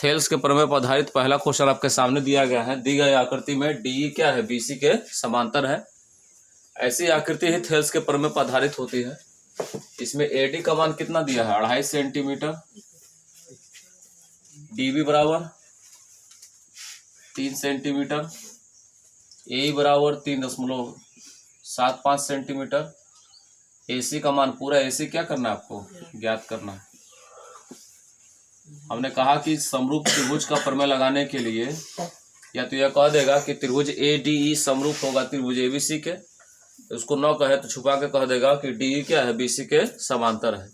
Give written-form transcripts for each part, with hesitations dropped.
Thales के प्रमेय पर आधारित पहला क्वेश्चन आपके सामने दिया गया है। दी गई आकृति में डी क्या है, बीसी के समांतर है। ऐसी आकृति ही थेल्स के प्रमेय पर आधारित होती है। इसमें एडी का मान कितना दिया है, 2.5 सेंटीमीटर। डीबी बराबर 3 सेंटीमीटर। ए बराबर 3.75 सेंटीमीटर। एसी का मान पूरा, एसी क्या करना है आपको, ज्ञात करना है। हमने कहा कि समरूप त्रिभुज का प्रमेय लगाने के लिए या तो यह कह देगा कि त्रिभुज ए डी ई समरूप होगा त्रिभुज एबीसी के, उसको न कहे तो छुपा के कह देगा कि डी क्या है, बीसी के समांतर है।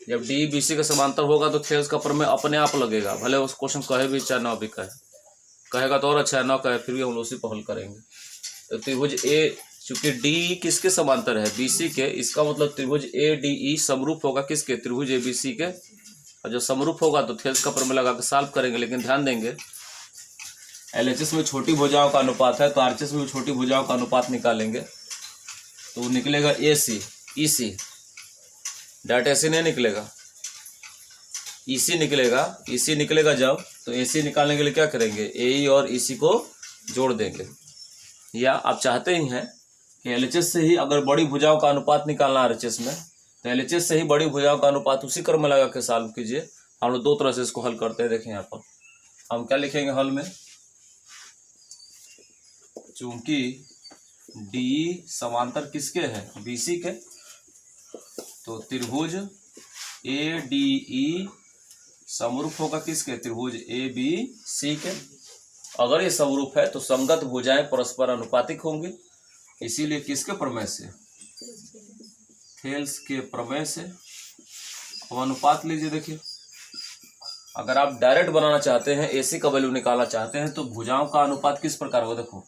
जब डी बीसी के समांतर होगा तो थेल्स का प्रमेय अपने आप लगेगा, भले उस क्वेश्चन कहे भी चाहे न भी कहेगा तो और अच्छा है, न कहे फिर भी हम उसी पर हल करेंगे। तो त्रिभुज ए, चूंकि डी किसके समांतर है, बीसी के, इसका मतलब त्रिभुज ए डी ई समरूप होगा किसके, त्रिभुज एबीसी के। और जो समरूप होगा तो थेल्स का प्रमेय लगा के सॉल्व करेंगे। लेकिन ध्यान देंगे एलएचएस में छोटी भुजाओं का अनुपात है तो आरएचएस में छोटी भुजाओं का अनुपात निकालेंगे तो निकलेगा एसी ईसी, डाटा एसी नहीं निकलेगा, ईसी निकलेगा। ईसी निकलेगा जब तो एसी निकालने के लिए क्या करेंगे, एई और ईसी को जोड़ देंगे। या आप चाहते ही हैं कि एलएचएस से ही अगर बड़ी भुजाओं का अनुपात निकालना आरएचएस में तो एलएचएस से ही बड़ी भुजाओं का अनुपात उसी क्रम में लगा के सॉल्व कीजिए। हम लोग दो तरह से इसको हल करते हैं। देखें यहाँ पर हम क्या लिखेंगे हल में, चूंकि डी समांतर किसके है, बीसी के, तो त्रिभुज ए डी ई समरूप होगा किसके, त्रिभुज ए बी सी के। अगर ये समरूप है तो संगत भुजाएं परस्पर अनुपातिक होंगी, इसीलिए किसके प्रमेय से, थेल्स के प्रमेय से। अब अनुपात लीजिए, देखिए अगर आप डायरेक्ट बनाना चाहते हैं, एसी का वैल्यू निकालना चाहते हैं तो भुजाओं का अनुपात किस प्रकार होगा। देखो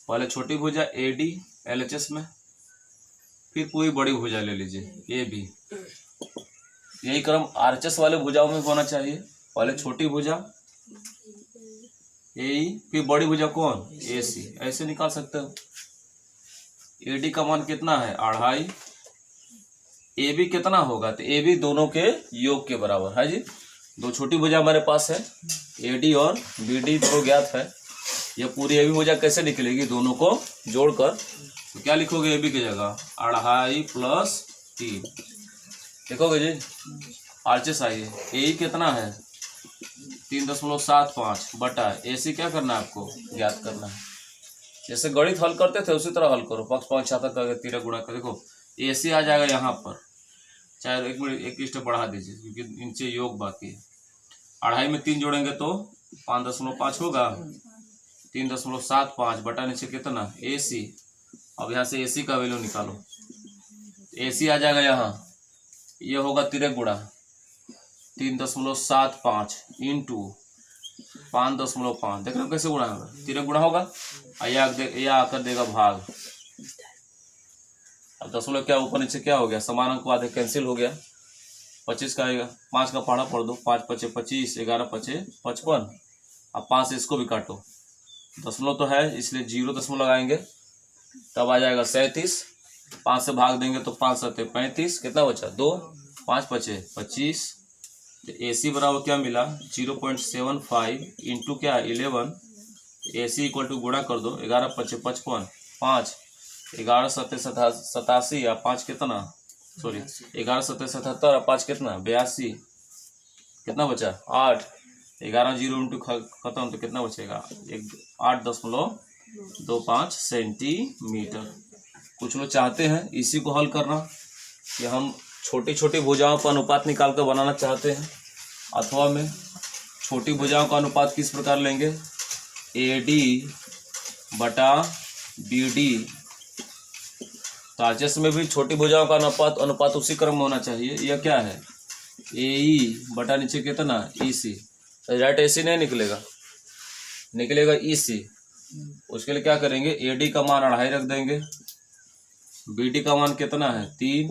पहले छोटी भुजा ए डी एलएचएस में, फिर पूरी बड़ी भुजा ले लीजिए ए बी। यही क्रम आरएचएस वाले भुजाओं में होना चाहिए, पहले छोटी भुजा ए, फिर बड़ी भुजा कौन, ए सी। ऐसे निकाल सकते हो। ए डी का मान कितना है, 2.5। ए बी कितना होगा, तो ए बी दोनों के योग के बराबर है जी। दो छोटी भुजा हमारे पास है, ए डी और बी डी दोनों ज्ञात है। यह पूरी ए बी भुजा कैसे निकलेगी, दोनों को जोड़कर। तो क्या लिखोगे, ए बी की जगह 2.5 + 3 लिखोगे जी। आरएचएस आइए, ए कितना है 3.75 बटा एसी क्या करना है आपको, ज्ञात करना है। जैसे गणित हल करते थे उसी तरह हल करो, पक्ष पक्ष छाता करके 13 गुणा कर। देखो एसी आ जाएगा यहाँ पर, चाहे एक मिनट एक स्टेप बढ़ा दीजिए क्योंकि नीचे योग बाकी है। 2.5 में 3 जोड़ेंगे तो 5.5 होगा, 3.75 बटा नीचे कितना, एसी। अब यहाँ से एसी का वैल्यू निकालो, एसी आ जाएगा यहाँ, ये होगा 13 गुणा 3.75 इंटू 5.5। देख रहे हो कैसे गुणा होगा, 13 गुणा होगा, या आकर देगा भाग। अब दशमलव क्या ऊपर नीचे क्या हो गया, समान अंक वाले कैंसिल हो गया। 25 का आएगा, 5 का पढ़ा पढ़ दो, 5 × 5 = 25, 11 × 5 = 55। अब 5 से इसको भी काटो, दशमलव तो है इसलिए 0 दशमलव लगाएंगे, तब आ जाएगा 37। 5 से भाग देंगे तो 5 × 7 = 35, कितना बचा 2, 5 × 5 = 25। एसी बराबर क्या मिला, 0.75 इंटू क्या 11। एसी इक्वल टू गुणा कर दो, 11 × 5 = 55, 5 11 × 7 = 87 या 5 कितना, सॉरी 11 × 7 = 77 और 5 कितना 82, कितना बचा 8। 11 0 इंटू खत्म तो कितना बचेगा, 8.25 सेंटीमीटर। कुछ लोग चाहते हैं इसी को हल करना कि हम छोटी छोटी भुजाओं पर अनुपात निकाल कर बनाना चाहते हैं, अथवा में छोटी भुजाओं का अनुपात किस प्रकार लेंगे, ए डी बटा बी डी। तो आरएचएस में भी छोटी भुजाओं का अनुपात उसी क्रम में होना चाहिए। यह क्या है, ए ई बटा नीचे कितना ई सी। तो डायरेक्ट एसी नहीं निकलेगा, निकलेगा ई सी। उसके लिए क्या करेंगे, ए डी का मान 2.5 रख देंगे, बी डी का मान कितना है 3,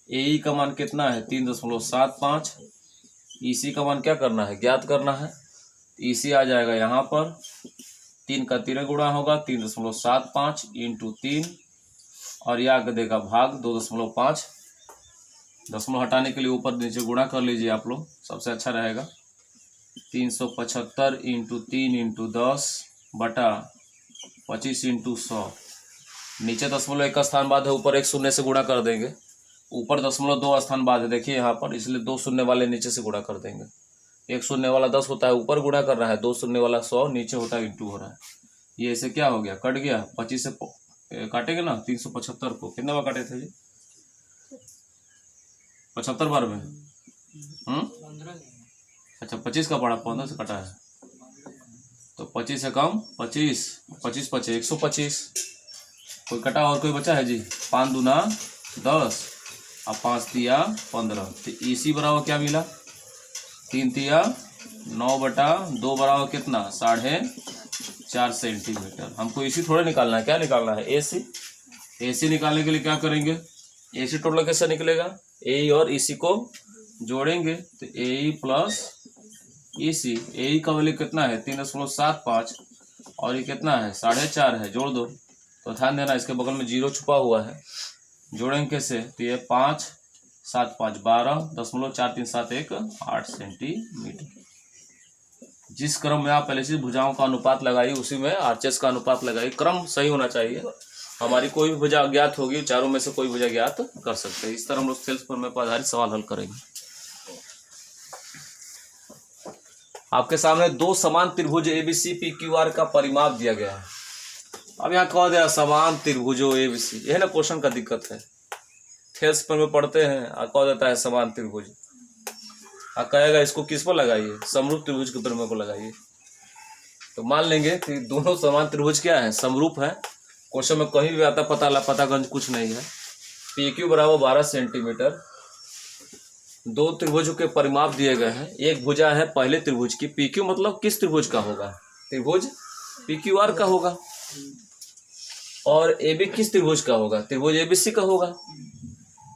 ए का मान कितना है 3.75, ईसी का मान क्या करना है, ज्ञात करना है। ईसी आ जाएगा यहाँ पर, 3 का 13 गुणा होगा 3.75 इंटू 3 और यह आगे देगा भाग 2.5। दशमलव हटाने के लिए ऊपर नीचे गुणा कर लीजिए आप लोग, सबसे अच्छा रहेगा। 375 इंटू 3 इंटू 10 बटा 25 इंटू 100। नीचे दशमलव एक स्थान बाद है, ऊपर एक शून्य से गुणा कर देंगे। ऊपर दशमलव 2 स्थान बाद है, देखिए यहाँ पर, इसलिए 2 शून्य वाले नीचे से गुणा कर देंगे। एक शून्य वाला 10 होता है, ऊपर गुणा कर रहा है, 2 शून्य वाला 100 नीचे होता है, इंटू हो रहा है। ये ऐसे क्या हो गया, कट गया। 25 से काटेंगे ना 375 को, कितने बार काटे थे जी? 75 बार में। अच्छा 25 का पड़ा, 15 से कटा है, तो 25 से कम 25, 25 25 125। कोई कटा और कोई बचा है जी? 5 दूना 10 और 5 तिया 15। तो इसी बराबर क्या मिला? 3 तिया 9 बटा 2 बराबर कितना? 4.5 सेंटीमीटर। हमको इसी थोड़ा निकालना है, क्या निकालना है? एसी। एसी निकालने के लिए क्या करेंगे? एसी टोटल कैसे निकलेगा? ए और इसी को जोड़ेंगे, तो ए प्लस इसी। ए का वैल्यू कितना है? 3.75 और ये कितना है? 4.5 है, जोड़ दो। तो ध्यान देना इसके बगल में 0 छुपा हुआ है, जोड़ेंगे कैसे? तो ये 5 7 5 12.4371 8 सेंटीमीटर। जिस क्रम में आप पहले से भुजाओं का अनुपात लगाइए उसी में आरचेस का अनुपात लगाइए। क्रम सही होना चाहिए। हमारी कोई भी भुजा अज्ञात होगी, चारों में से कोई भुजा ज्ञात कर सकते हैं। इस तरह हम लोग सेल्स प्रमेय पर आधारित सवाल हल करेंगे। आपके सामने दो समान त्रिभुज एबीसी पीक्यूआर का परिमाप दिया गया है। अब यहाँ कह दिया समान त्रिभुजों एबीसी, यह ना क्वेश्चन का दिक्कत है। थेल्स पर में पढ़ते हैं और कह देता है समान त्रिभुज, और कहेगा इसको किस पर लगाइए? समरूप त्रिभुज के प्रमेय को लगाइए। तो मान लेंगे कि दोनों समान त्रिभुज क्या है? समरूप है। क्वेश्चन में कहीं भी आता पतागंज कुछ नहीं है। PQ बराबर 12 सेंटीमीटर। दो त्रिभुजों के परिमाप दिए गए हैं। एक भुजा है पहले त्रिभुज की, PQ मतलब किस त्रिभुज का होगा? त्रिभुज PQR का होगा। और AB किस त्रिभुज का होगा? त्रिभुज ABC का होगा।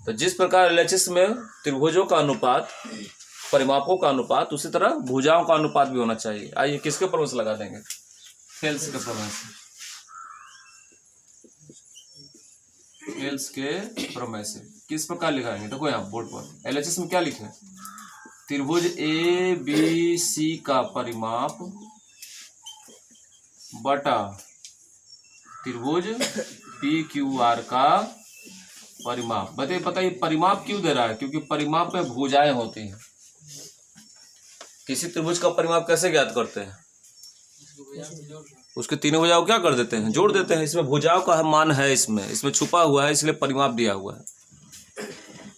तो जिस प्रकार LHS में त्रिभुजों का अनुपात, परिमापों का अनुपात, उसी तरह भुजाओं का अनुपात भी होना चाहिए। आइए किसके प्रमेय से लगा देंगे? थेल्स के प्रमेय से। थेल्स के प्रमेय से किस प्रकार लिखाएंगे? देखो यहाँ बोर्ड पर LHS में क्या लिखे? त्रिभुज ABC का परिमाप बटा त्रिभुज PQR का परिमाप। बताइए परिमाप क्यों दे रहा है? क्योंकि परिमाप में भुजाएं होती हैं। किसी त्रिभुज का परिमाप कैसे ज्ञात करते हैं? उसके तीनों भुजाओं क्या कर देते हैं? जोड़ देते हैं। इसमें भुजाओं का मान है, इसमें छुपा हुआ है, इसलिए परिमाप दिया हुआ है।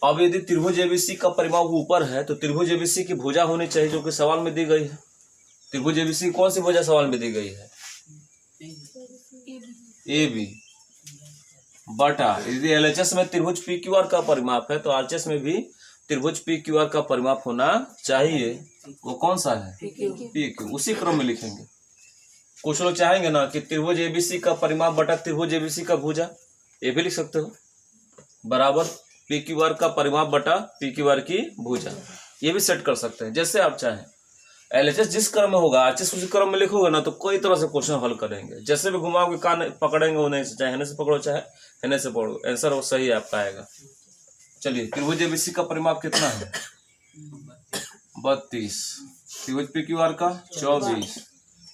अब यदि त्रिभुज ABC का परिमाप ऊपर है तो त्रिभुज ABC की भुजा होनी चाहिए जो कि सवाल में दी गई है। त्रिभुज ABC कौन सी भुजा सवाल में दी गई है? AB बटा, यदि LHS में त्रिभुज PQR का परिमाप है तो RHS में भी त्रिभुज PQR का परिमाप होना चाहिए। वो कौन सा है? PQ। उसी क्रम में लिखेंगे। कुछ लोग चाहेंगे ना कि त्रिभुज ABC का परिमाप बटा त्रिभुज ABC का भुजा, ये भी लिख सकते हो, बराबर PQR का परिमाप बटा PQR की भुजा। ये भी सेट कर सकते हैं जैसे आप चाहें। LHS जिस क्रम में होगा RHS उसी क्रम में लिखोगे ना तो कोई तरह से क्वेश्चन हल करेंगे। जैसे भी घुमाओगे कान पकड़ेंगे उन्हें से, चाहे हेने से पकड़ो चाहे हेने से पकड़ो, आंसर वो सही आपका आएगा। चलिए त्रिभुज ABC का परिमाप कितना है? 32। त्रिभुज PQR का 24।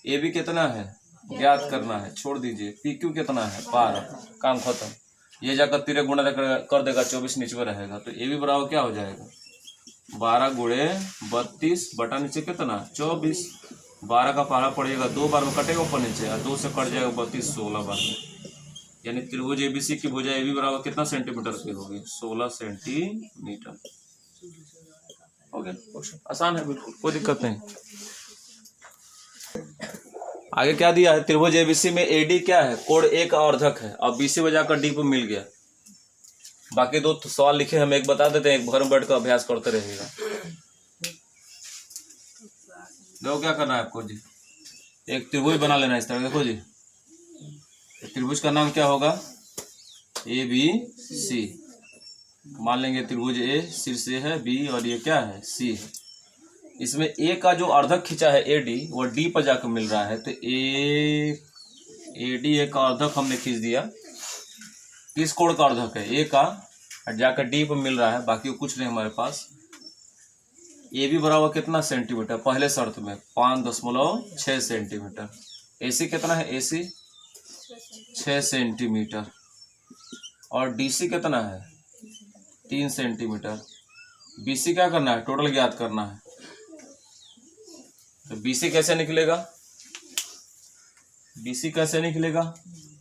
AB कितना है? ज्ञात करना है, छोड़ दीजिए। PQ कितना है? 12। काम खत्म। ये जाकर तिरक गुणा कर देगा, 24 नीचे में रहेगा, तो AB बराबर क्या हो जाएगा? 12 गुणे 32 बटा नीचे कितना? 24। 12 का पहाड़ा पड़ेगा, 2 बार में कटेगा ऊपर नीचे, और 2 से कट जाएगा 32, 16 बार में। यानी त्रिभुज ABC की भुजा AB बराबर कितना सेंटीमीटर की होगी? 16 सेंटीमीटर। हो गया क्वेश्चन, आसान है बिल्कुल, कोई दिक्कत नहीं। आगे क्या दिया है? त्रिभुज ABC में AD क्या है? कोण A का अर्धक है, और BC में जाकर D पर मिल गया। बाकी दो सवाल लिखे हम एक बता देते हैं, एक घर में बैठ कर अभ्यास करते रहेगा। देखो क्या करना है आपको जी, एक त्रिभुज बना लेना इस तरह। देखो जी, त्रिभुज का नाम क्या होगा? ABC। मान लेंगे त्रिभुज A शीर्ष A है, B और ये क्या है? C है। इसमें A का जो अर्धक खींचा है AD वो D पर जाकर मिल रहा है, तो AD का अर्धक हमने खींच दिया। किस कोण का अर्धक है? A का, और जाकर D पर मिल रहा है, बाकी कुछ नहीं हमारे पास। ए बी बराबर कितना सेंटीमीटर, पहले शर्त में 5.6 सेंटीमीटर। ए सी कितना है, ए सी 6 सेंटीमीटर और डी सी कितना है 3 सेंटीमीटर। बी सी क्या करना है, टोटल ज्ञात करना है। तो बी सी कैसे निकलेगा, बी सी कैसे निकलेगा,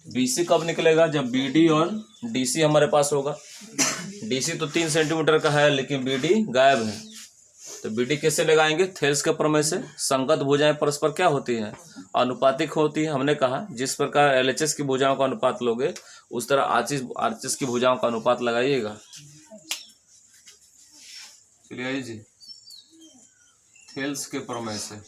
बी सी कब निकलेगा, जब बी डी और डी सी हमारे पास होगा। डी सी तो 3 सेंटीमीटर का है लेकिन बी डी गायब है, तो बी डी कैसे लगाएंगे, थेल्स के प्रमेय से। संगत भुजाएं परस्पर क्या होती हैं, अनुपातिक होती है। हमने कहा जिस प्रकार एलएचएस की भुजाओं का अनुपात लोगे उस तरह आरएचएस की भुजाओं का अनुपात लगाइएगा। चलिए जी, थेल्स के प्रमेय से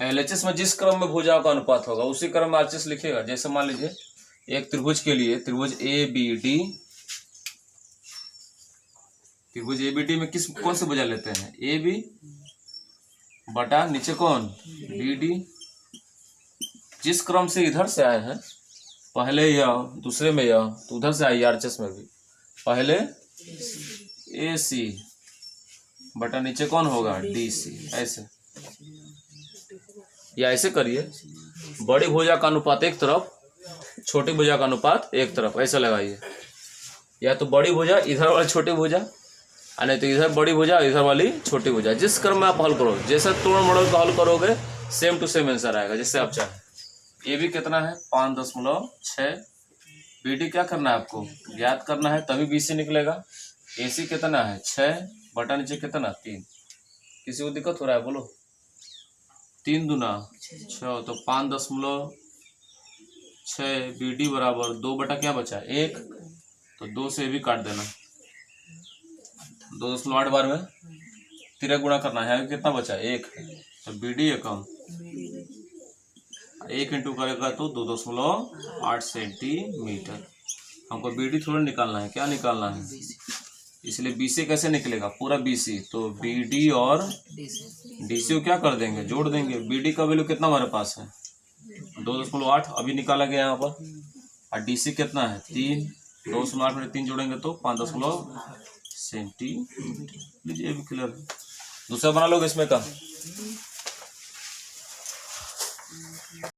एलएचएस में जिस क्रम में भुजाओं का अनुपात होगा उसी क्रम में आरएचएस लिखेगा। जैसे मान लीजिए एक त्रिभुज के लिए त्रिभुज ए बी डी, त्रिभुज ए बी डी में कौन से भुजा लेते हैं, ए बी बटा नीचे कौन बी डी। जिस क्रम से इधर से आए हैं, पहले यह दूसरे में यह, तो उधर से आई आरएचएस में भी पहले ए सी बटा नीचे कौन होगा डी सी। ऐसे या ऐसे करिए, बड़ी भुजा का अनुपात एक तरफ, छोटी भुजा का अनुपात एक तरफ, ऐसा लगाइए। या तो बड़ी भुजा इधर वाली छोटी भुजा, नहीं तो इधर बड़ी भुजा इधर वाली छोटी भुजा। जिस क्रम में आप हल करो, जैसे तोड़ मड़ोड़ का हल करोगे सेम टू सेम आंसर आएगा जैसे आप चाहें। ए बी कितना है 5.6, बी डी क्या करना है आपको ज्ञात करना है, तभी बी सी निकलेगा। ए सी कितना है 6 बटा नीचे कितना 3। किसी को दिक्कत हो रहा है बोलो, 3 दूना 6, तो 5.6 बी डी बराबर 2 बटा क्या बचा 1, तो 2 से भी काट देना। 2.8 बार में 13 गुणा करना है, कितना बचा 1, तो बी डी कम 1 इंटू करेगा तो 2.8 सेंटीमीटर। हमको बी डी थोड़ा निकालना है, क्या निकालना है, इसलिए बी सी कैसे निकलेगा पूरा बी सी, तो बी डी और डी सी को क्या कर देंगे जोड़ देंगे। बी डी का वैल्यू कितना हमारे पास है 2.8 अभी निकाला गया यहाँ पर, और डी सी कितना है 3, 2.8 में 3 जोड़ेंगे तो 5 सेंटीमीटर। लीजिए ये भी क्लियर है। दूसरा बना लोगे इसमें का